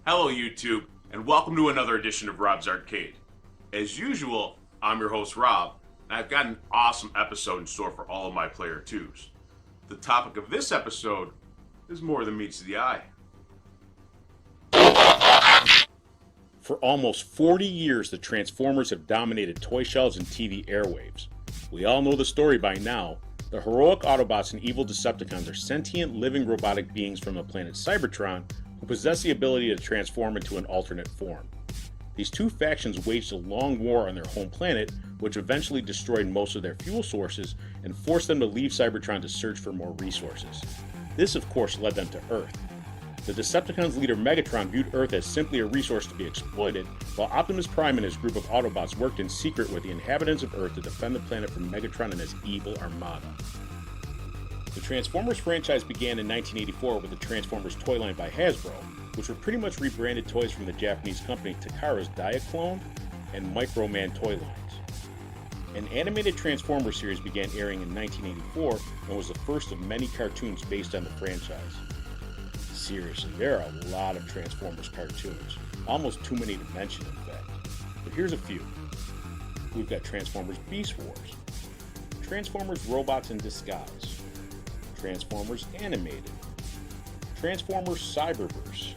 Hello YouTube, and welcome to another edition of Rob's Arcade. As usual, I'm your host Rob, and I've got an awesome episode in store for all of my Player 2s. The topic of this episode is more than meets the eye. For almost 40 years, the Transformers have dominated toy shelves and TV airwaves. We all know the story by now. The heroic Autobots and evil Decepticons are sentient, living robotic beings from the planet Cybertron who possess the ability to transform into an alternate form. These two factions waged a long war on their home planet, which eventually destroyed most of their fuel sources and forced them to leave Cybertron to search for more resources. This, of course, led them to Earth. The Decepticons' leader Megatron viewed Earth as simply a resource to be exploited, while Optimus Prime and his group of Autobots worked in secret with the inhabitants of Earth to defend the planet from Megatron and his evil armada. The Transformers franchise began in 1984 with the Transformers toy line by Hasbro, which were pretty much rebranded toys from the Japanese company Takara's Diaclone and Microman toy lines. An animated Transformers series began airing in 1984 and was the first of many cartoons based on the franchise. Seriously, there are a lot of Transformers cartoons, almost too many to mention in fact. But here's a few. We've got Transformers Beast Wars, Transformers Robots in Disguise, Transformers Animated, Transformers Cyberverse,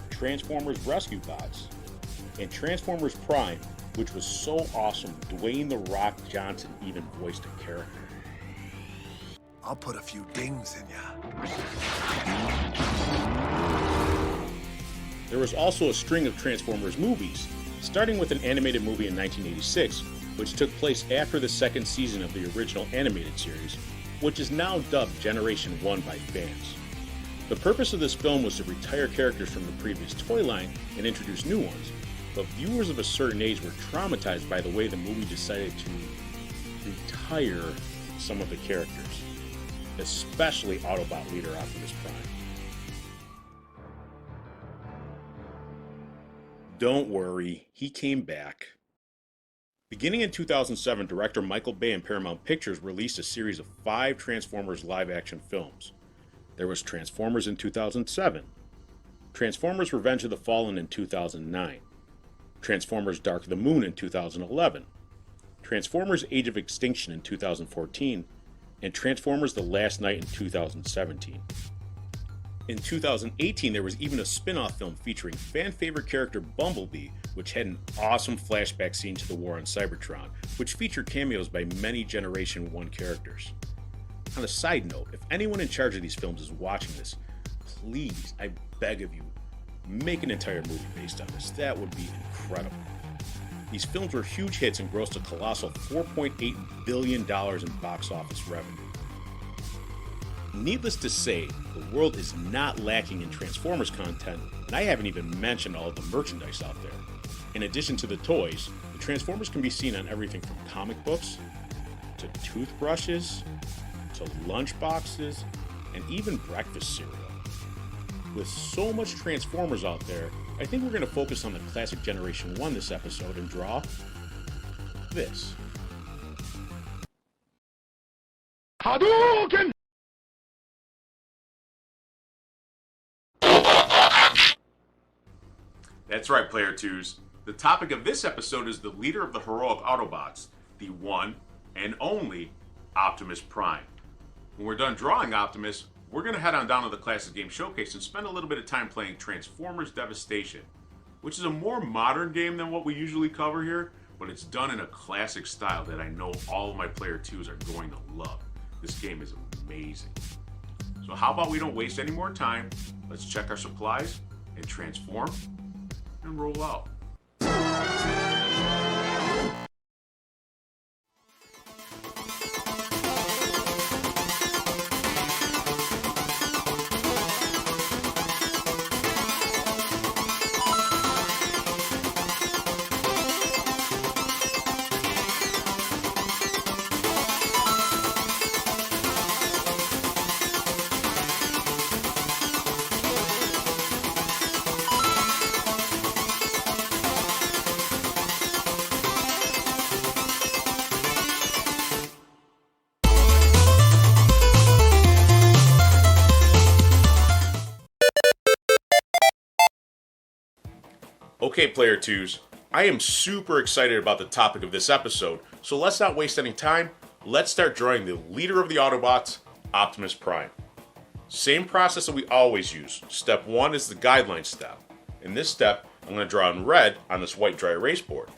Transformers Rescue Bots, and Transformers Prime, which was so awesome Dwayne "The Rock" Johnson even voiced a character. I'll put a few dings in ya. There was also a string of Transformers movies, starting with an animated movie in 1986, which took place after the second season of the original animated series, which is now dubbed Generation 1 by fans. The purpose of this film was to retire characters from the previous toy line and introduce new ones, but viewers of a certain age were traumatized by the way the movie decided to retire some of the characters, especially Autobot leader Optimus Prime. Don't worry, he came back. Beginning in 2007, director Michael Bay and Paramount Pictures released a series of 5 Transformers live-action films. There was Transformers in 2007, Transformers Revenge of the Fallen in 2009, Transformers Dark of the Moon in 2011, Transformers Age of Extinction in 2014, and Transformers The Last Night in 2017. In 2018, there was even a spin-off film featuring fan-favorite character Bumblebee, which had an awesome flashback scene to the war on Cybertron, which featured cameos by many Generation 1 characters. On a side note, if anyone in charge of these films is watching this, please, I beg of you, make an entire movie based on this. That would be incredible. These films were huge hits and grossed a colossal $4.8 billion in box office revenue. Needless to say, the world is not lacking in Transformers content, and I haven't even mentioned all of the merchandise out there. In addition to the toys, the Transformers can be seen on everything from comic books, to toothbrushes, to lunchboxes, and even breakfast cereal. With so much Transformers out there, I think we're going to focus on the classic Generation 1 this episode and draw this. Hadouken! That's right, Player 2s. The topic of this episode is the leader of the heroic Autobots, the one and only Optimus Prime. When we're done drawing Optimus, we're going to head on down to the Classic Game Showcase and spend a little bit of time playing Transformers Devastation, which is a more modern game than what we usually cover here, but it's done in a classic style that I know all of my Player 2s are going to love. This game is amazing. So how about we don't waste any more time, let's check our supplies and transform and roll out. Okay, Player 2s, I am super excited about the topic of this episode, so let's not waste any time. Let's start drawing the leader of the Autobots, Optimus Prime. Same process that we always use. Step 1 is the guideline step. In this step, I'm going to draw in red on this white dry erase board.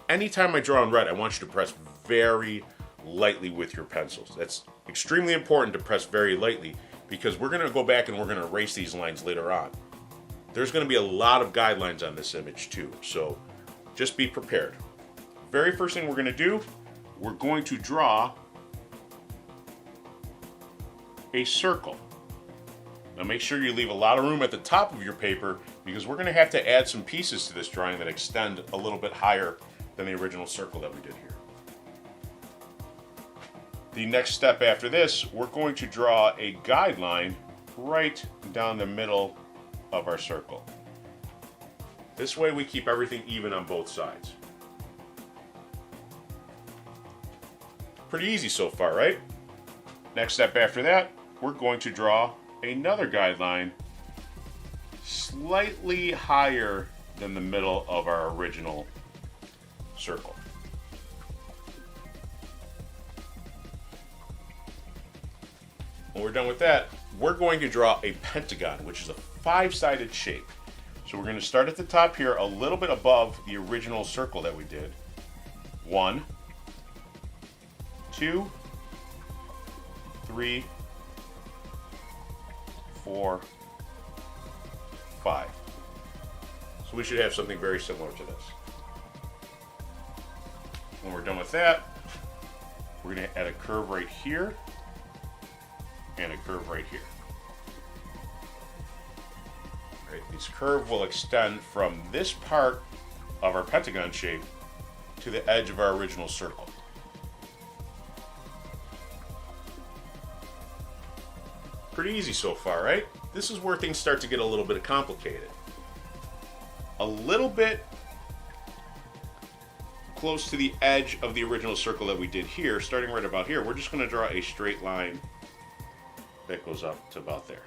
Anytime I draw in red, I want you to press very lightly with your pencils. That's extremely important to press very lightly because we're going to go back and we're going to erase these lines later on. There's going to be a lot of guidelines on this image too, so just be prepared. Very first thing we're going to do, we're going to draw a circle. Now make sure you leave a lot of room at the top of your paper because we're going to have to add some pieces to this drawing that extend a little bit higher than the original circle that we did here. The next step after this, we're going to draw a guideline right down the middle of our circle. This way we keep everything even on both sides. Pretty easy so far, right? Next step after that, we're going to draw another guideline slightly higher than the middle of our original circle. When we're done with that, we're going to draw a pentagon, which is a 5-sided shape. So we're going to start at the top here, a little bit above the original circle that we did. 1, 2, 3, 4, 5. So we should have something very similar to this. When we're done with that, we're going to add a curve right here and a curve right here. Right, this curve will extend from this part of our pentagon shape to the edge of our original circle. Pretty easy so far, right? This is where things start to get a little bit complicated. A little bit close to the edge of the original circle that we did here, starting right about here, we're just going to draw a straight line that goes up to about there.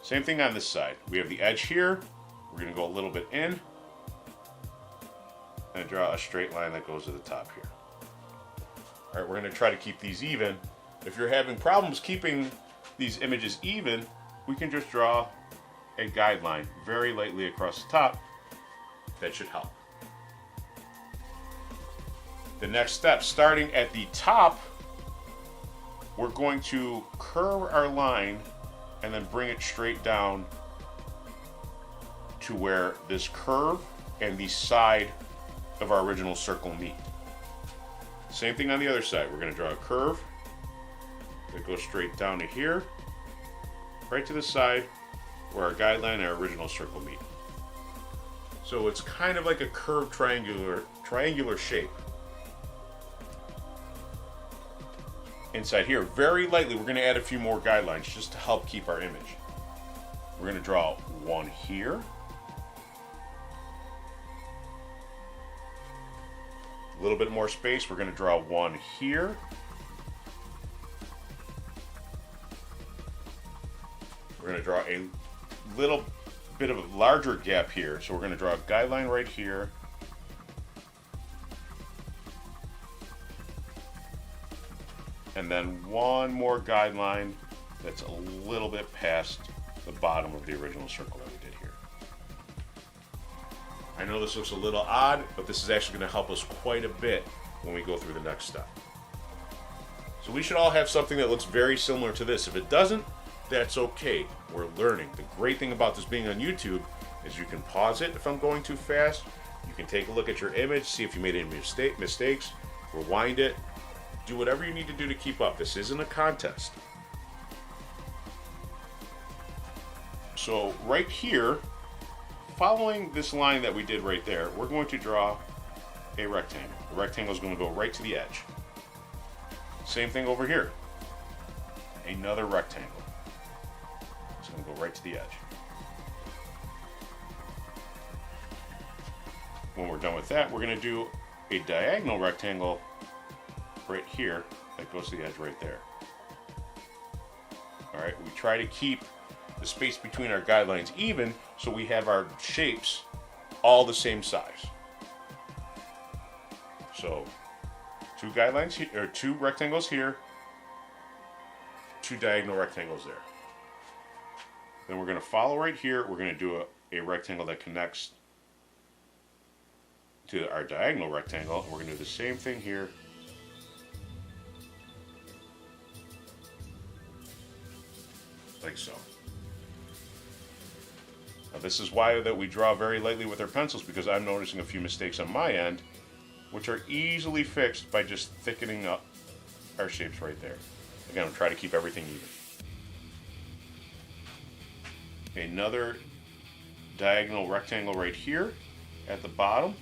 Same thing on this side. We have the edge here. We're going to go a little bit in and draw a straight line that goes to the top here. All right, we're going to try to keep these even. If you're having problems keeping these images even, we can just draw a guideline very lightly across the top. That should help. The next step, starting at the top, we're going to curve our line and then bring it straight down to where this curve and the side of our original circle meet. Same thing on the other side. We're going to draw a curve that goes straight down to here, right to the side where our guideline and our original circle meet. So it's kind of like a curved triangular shape. Inside here, very lightly, we're going to add a few more guidelines just to help keep our image. We're going to draw one here. A little bit more space, we're going to draw one here. We're going to draw a little bit of a larger gap here, so we're going to draw a guideline right here. And then one more guideline that's a little bit past the bottom of the original circle that we did here. I know this looks a little odd, but this is actually going to help us quite a bit when we go through the next step. So we should all have something that looks very similar to this. If it doesn't, that's okay. We're learning. The great thing about this being on YouTube is you can pause it if I'm going too fast. You can take a look at your image, see if you made any mistakes, rewind it. Do whatever you need to do to keep up. This isn't a contest. So right here, following this line that we did right there, we're going to draw a rectangle. The rectangle is going to go right to the edge. Same thing over here. Another rectangle. It's going to go right to the edge. When we're done with that, we're going to do a diagonal rectangle right here that goes to the edge right there. All right, we try to keep the space between our guidelines even so we have our shapes all the same size. So 2 guidelines here, or 2 rectangles here, 2 diagonal rectangles there. Then we're going to follow right here. We're going to do a rectangle that connects to our diagonal rectangle. We're going to do the same thing here. Like so. Now this is why that we draw very lightly with our pencils, because I'm noticing a few mistakes on my end, which are easily fixed by just thickening up our shapes right there. Again, I'm trying to keep everything even. Another diagonal rectangle right here at the bottom.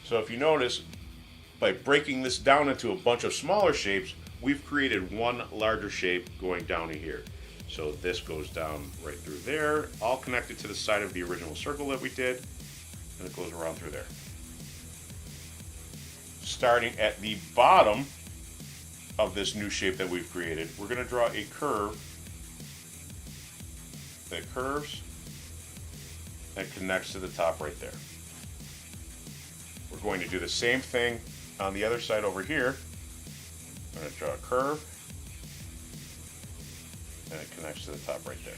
So if you notice, by breaking this down into a bunch of smaller shapes, we've created one larger shape going down to here. So this goes down right through there, all connected to the side of the original circle that we did, and it goes around through there. Starting at the bottom of this new shape that we've created, we're going to draw a curve that curves and connects to the top right there. We're going to do the same thing on the other side over here. I'm going to draw a curve, and it connects to the top right there.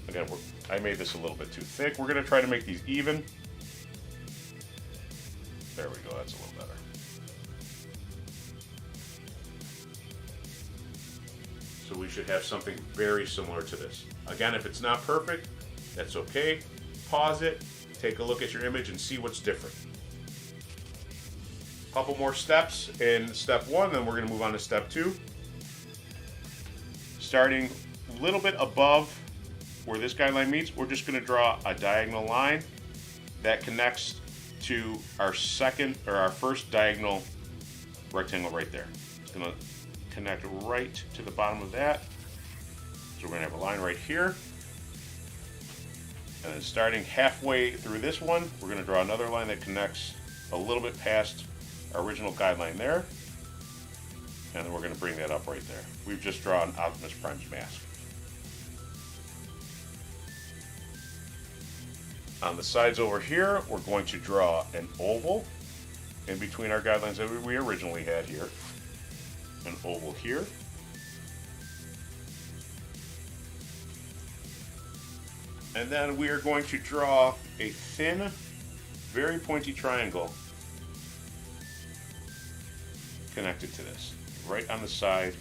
Again, I made this a little bit too thick. We're going to try to make these even. There we go, that's a little better. So we should have something very similar to this. Again, if it's not perfect, that's okay. Pause it, take a look at your image, and see what's different. Couple more steps in step 1, then we're going to move on to step 2. Starting a little bit above where this guideline meets, we're just going to draw a diagonal line that connects to our first diagonal rectangle right there. It's going to connect right to the bottom of that. So we're going to have a line right here. And then starting halfway through this one, we're going to draw another line that connects a little bit past our original guideline there. And then we're going to bring that up right there. We've just drawn Optimus Prime's mask. On the sides over here, we're going to draw an oval in between our guidelines that we originally had here. An oval here. And then we are going to draw a thin, very pointy triangle connected to this, right on the side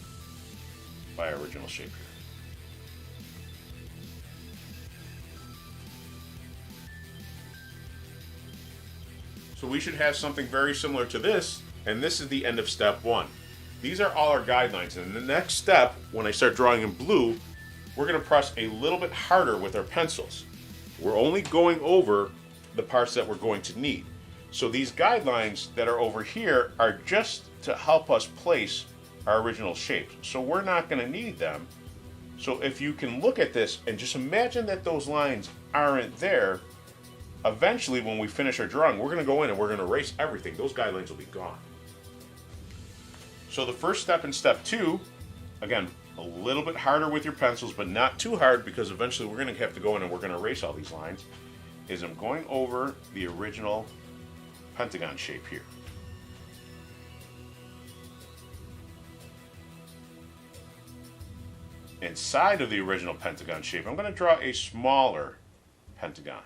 by our original shape here. So we should have something very similar to this, and this is the end of step 1. These are all our guidelines, and in the next step, when I start drawing in blue, we're going to press a little bit harder with our pencils. We're only going over the parts that we're going to need. So these guidelines that are over here are just to help us place our original shapes. So we're not going to need them. So if you can look at this and just imagine that those lines aren't there, eventually when we finish our drawing, we're going to go in and we're going to erase everything. Those guidelines will be gone. So the first step in step 2, again, a little bit harder with your pencils, but not too hard, because eventually we're going to have to go in and we're going to erase all these lines, is I'm going over the original Pentagon shape here. Inside of the original Pentagon shape, I'm going to draw a smaller Pentagon.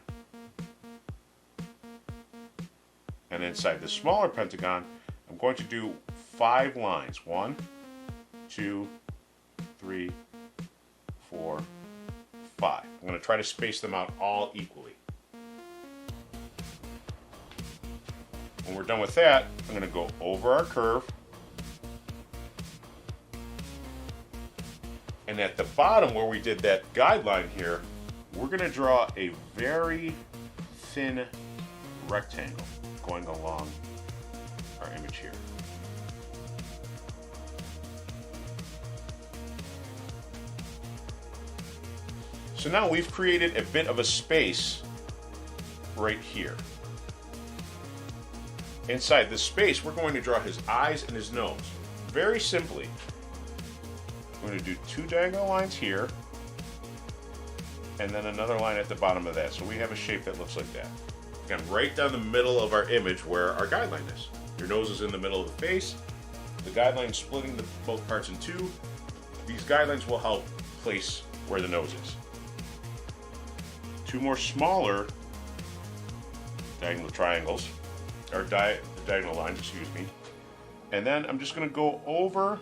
And inside the smaller Pentagon, I'm going to do 5 lines. 1, 2, 3, 4, 5. I'm going to try to space them out all equally. When we're done with that, I'm going to go over our curve. And at the bottom where we did that guideline here, we're going to draw a very thin rectangle going along our image here. So now we've created a bit of a space right here. Inside this space, we're going to draw his eyes and his nose. Very simply. I'm going to do 2 diagonal lines here, and then another line at the bottom of that. So we have a shape that looks like that. Again, right down the middle of our image where our guideline is. Your nose is in the middle of the face. The guideline splitting both parts in two. These guidelines will help place where the nose is. 2 more smaller diagonal triangles, or diagonal lines, excuse me. And then I'm just going to go over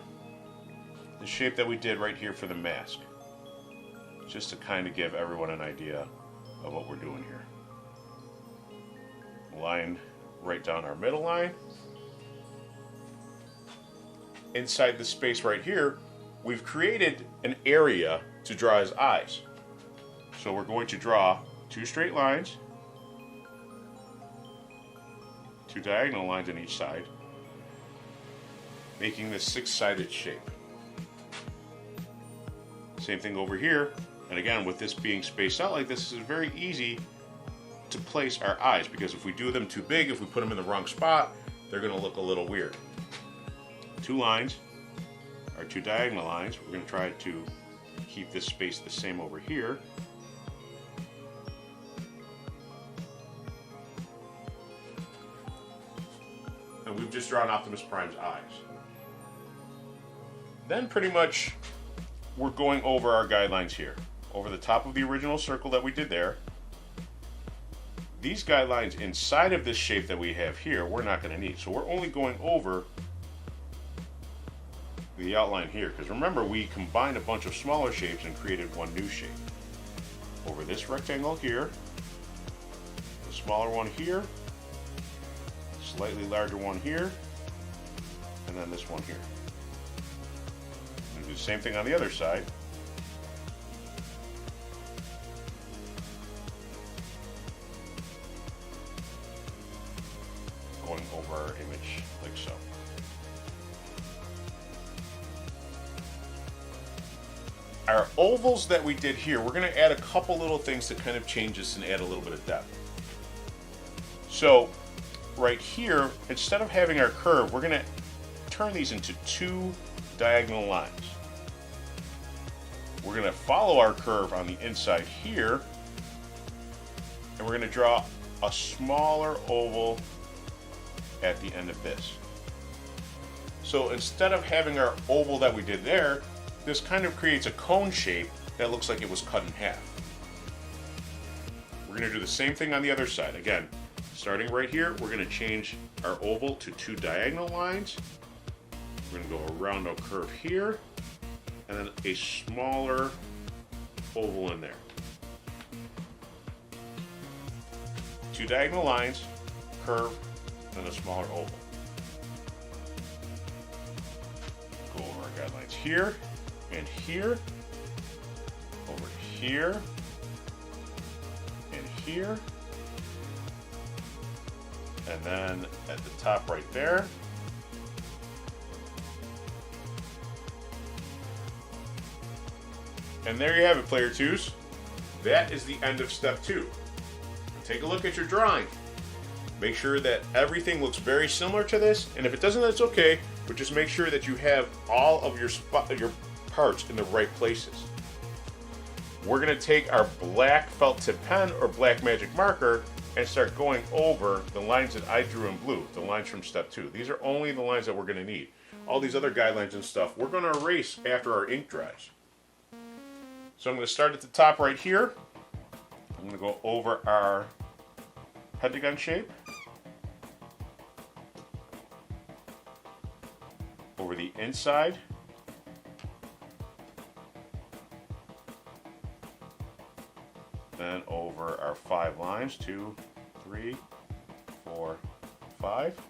the shape that we did right here for the mask, just to kind of give everyone an idea of what we're doing here. Line right down our middle line. Inside the space right here, we've created an area to draw his eyes. So we're going to draw 2 straight lines, 2 diagonal lines on each side, making this 6-sided shape. Same thing over here, and again, with this being spaced out like this, is very easy to place our eyes, because if we do them too big, if we put them in the wrong spot, they're going to look a little weird. 2 lines, or 2 diagonal lines. We're going to try to keep this space the same over here. And we've just drawn Optimus Prime's eyes. Then pretty much we're going over our guidelines here. Over the top of the original circle that we did there. These guidelines inside of this shape that we have here, we're not going to need. So we're only going over the outline here, because remember, we combined a bunch of smaller shapes and created one new shape. Over this rectangle here, the smaller one here, slightly larger one here, and then this one here. And do the same thing on the other side. Going over our image like so. Our ovals that we did here, we're going to add a couple little things to kind of change this and add a little bit of depth. So right here, instead of having our curve, we're going to turn these into 2 diagonal lines. We're going to follow our curve on the inside here, and we're going to draw a smaller oval at the end of this. So instead of having our oval that we did there, this kind of creates a cone shape that looks like it was cut in half. We're going to do the same thing on the other side. Again, starting right here, we're going to change our oval to 2 diagonal lines. We're going to go around a curve here, and then a smaller oval in there. 2 diagonal lines, curve, and a smaller oval. Go over our guidelines here, and here, over here, and here, and then at the top right there. And there you have it, Player 2s. That is the end of step 2. Take a look at your drawing. Make sure that everything looks very similar to this, and if it doesn't, that's okay, but just make sure that you have all of your parts in the right places. We're going to take our black felt tip pen or black magic marker and start going over the lines that I drew in blue, the lines from step 2. These are only the lines that we're going to need. All these other guidelines and stuff, we're going to erase after our ink dries. So I'm going to start at the top right here. I'm going to go over our pentagon shape, over the inside, then over our 5 lines, 2, 3, 4, 5,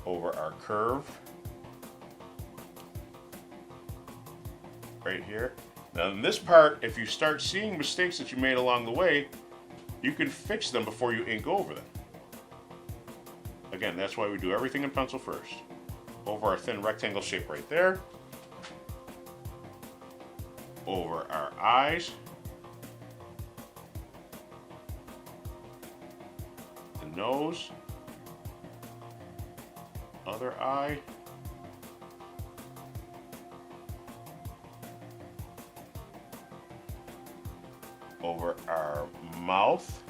over our curve right here. Now in this part, if you start seeing mistakes that you made along the way, you can fix them before you ink over them. Again, that's why we do everything in pencil first. Over our thin rectangle shape right there. Over our eyes. The nose. Other eye. over our mouth.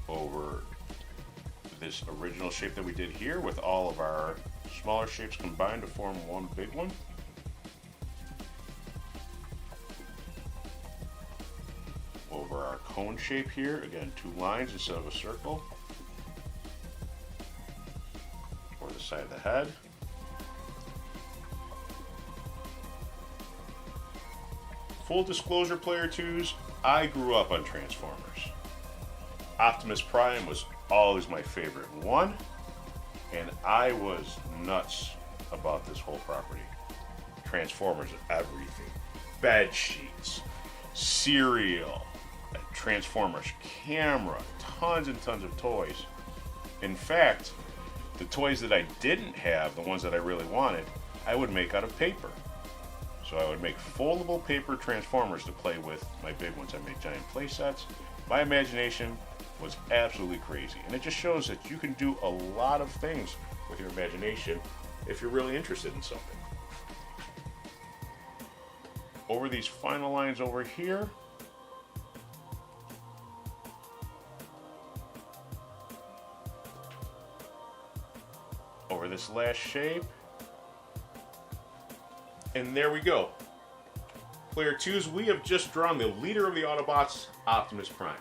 Over this original shape that we did here with all of our smaller shapes combined to form one big one. Over our cone shape here, again 2 lines instead of a circle. Over the side of the head. Full disclosure, Player 2s, I grew up on Transformers. Optimus Prime was always my favorite one, and I was nuts about this whole property. Transformers, everything. Bed sheets, cereal, a Transformers camera, tons and tons of toys. In fact, the toys that I didn't have, the ones that I really wanted, I would make out of paper. So I would make foldable paper Transformers to play with my big ones. I made giant play sets. My imagination was absolutely crazy. And it just shows that you can do a lot of things with your imagination if you're really interested in something. Over these final lines over here, over this last shape, and there we go. Player 2s, we have just drawn the leader of the Autobots, Optimus Prime.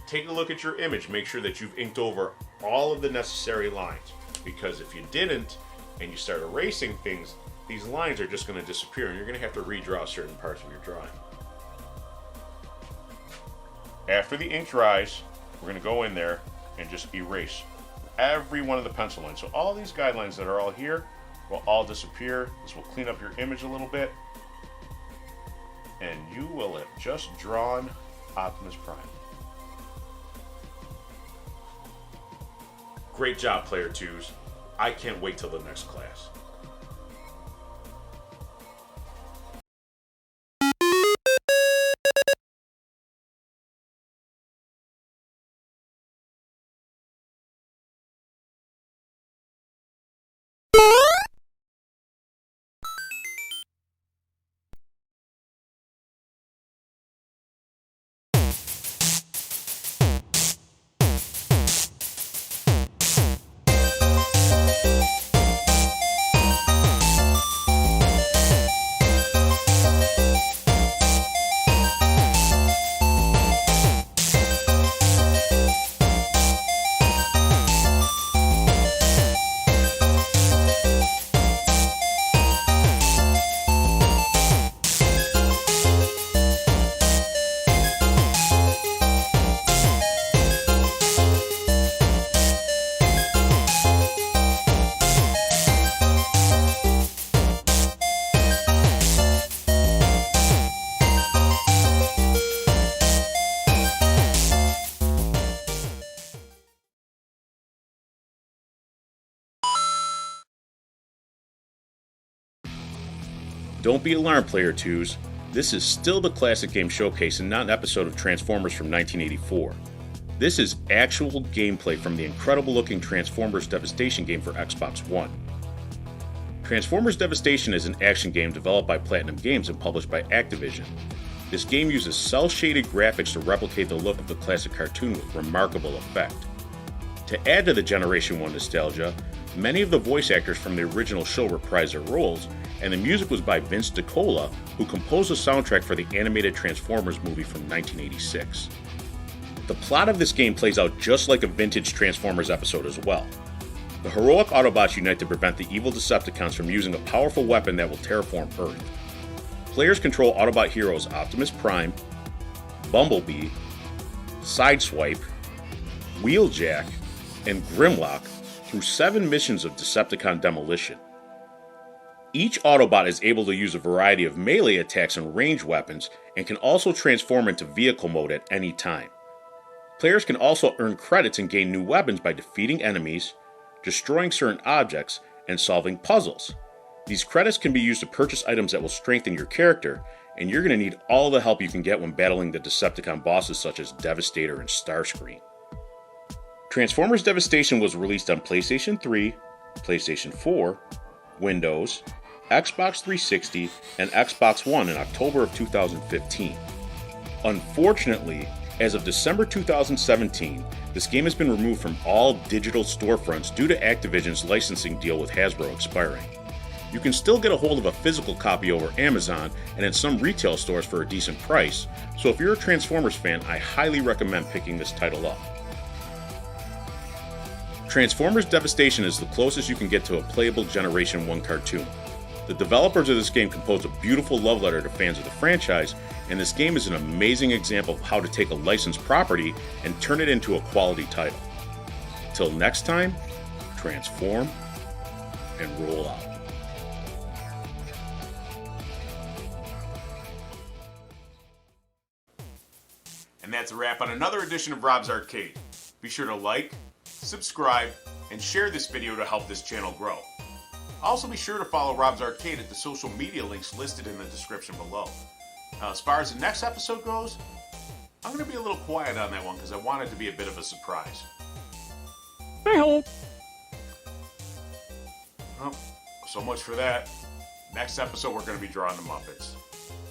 Take a look at your image. Make sure that you've inked over all of the necessary lines, because if you didn't and you start erasing things, these lines are just going to disappear and you're going to have to redraw certain parts of your drawing. After the ink dries, we're going to go in there and just erase every one of the pencil lines. So all these guidelines that are all here will all disappear. This will clean up your image a little bit, and you will have just drawn Optimus Prime. Great job, Player 2s. I can't wait till the next class. Don't be alarmed, Player 2s. This is still the Classic Game Showcase and not an episode of Transformers from 1984. This is actual gameplay from the incredible-looking Transformers Devastation game for Xbox One. Transformers Devastation is an action game developed by Platinum Games and published by Activision. This game uses cel-shaded graphics to replicate the look of the classic cartoon with remarkable effect. To add to the Generation 1 nostalgia, many of the voice actors from the original show reprised their roles, and the music was by Vince DiCola, who composed the soundtrack for the animated Transformers movie from 1986. The plot of this game plays out just like a vintage Transformers episode as well. The heroic Autobots unite to prevent the evil Decepticons from using a powerful weapon that will terraform Earth. Players control Autobot heroes Optimus Prime, Bumblebee, Sideswipe, Wheeljack, and Grimlock through 7 missions of Decepticon demolition. Each Autobot is able to use a variety of melee attacks and ranged weapons, and can also transform into vehicle mode at any time. Players can also earn credits and gain new weapons by defeating enemies, destroying certain objects, and solving puzzles. These credits can be used to purchase items that will strengthen your character, and you're going to need all the help you can get when battling the Decepticon bosses such as Devastator and Starscream. Transformers Devastation was released on PlayStation 3, PlayStation 4, Windows, Xbox 360, and Xbox One in October of 2015. Unfortunately, as of December 2017, this game has been removed from all digital storefronts due to Activision's licensing deal with Hasbro expiring. You can still get a hold of a physical copy over Amazon and in some retail stores for a decent price, so if you're a Transformers fan, I highly recommend picking this title up. Transformers Devastation is the closest you can get to a playable Generation 1 cartoon. The developers of this game composed a beautiful love letter to fans of the franchise, and this game is an amazing example of how to take a licensed property and turn it into a quality title. Till next time, transform and roll out. And that's a wrap on another edition of Rob's Arcade. Be sure to like, subscribe, and share this video to help this channel grow. Also be sure to follow Rob's Arcade at the social media links listed in the description below. Now, as far as the next episode goes, I'm going to be a little quiet on that one because I want it to be a bit of a surprise. Hey-ho! Well, so much for that. Next episode, we're going to be drawing the Muppets.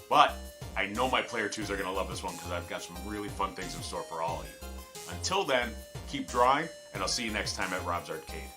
But I know my player twos are going to love this one because I've got some really fun things in store for all of you. Until then, keep drawing, and I'll see you next time at Rob's Arcade.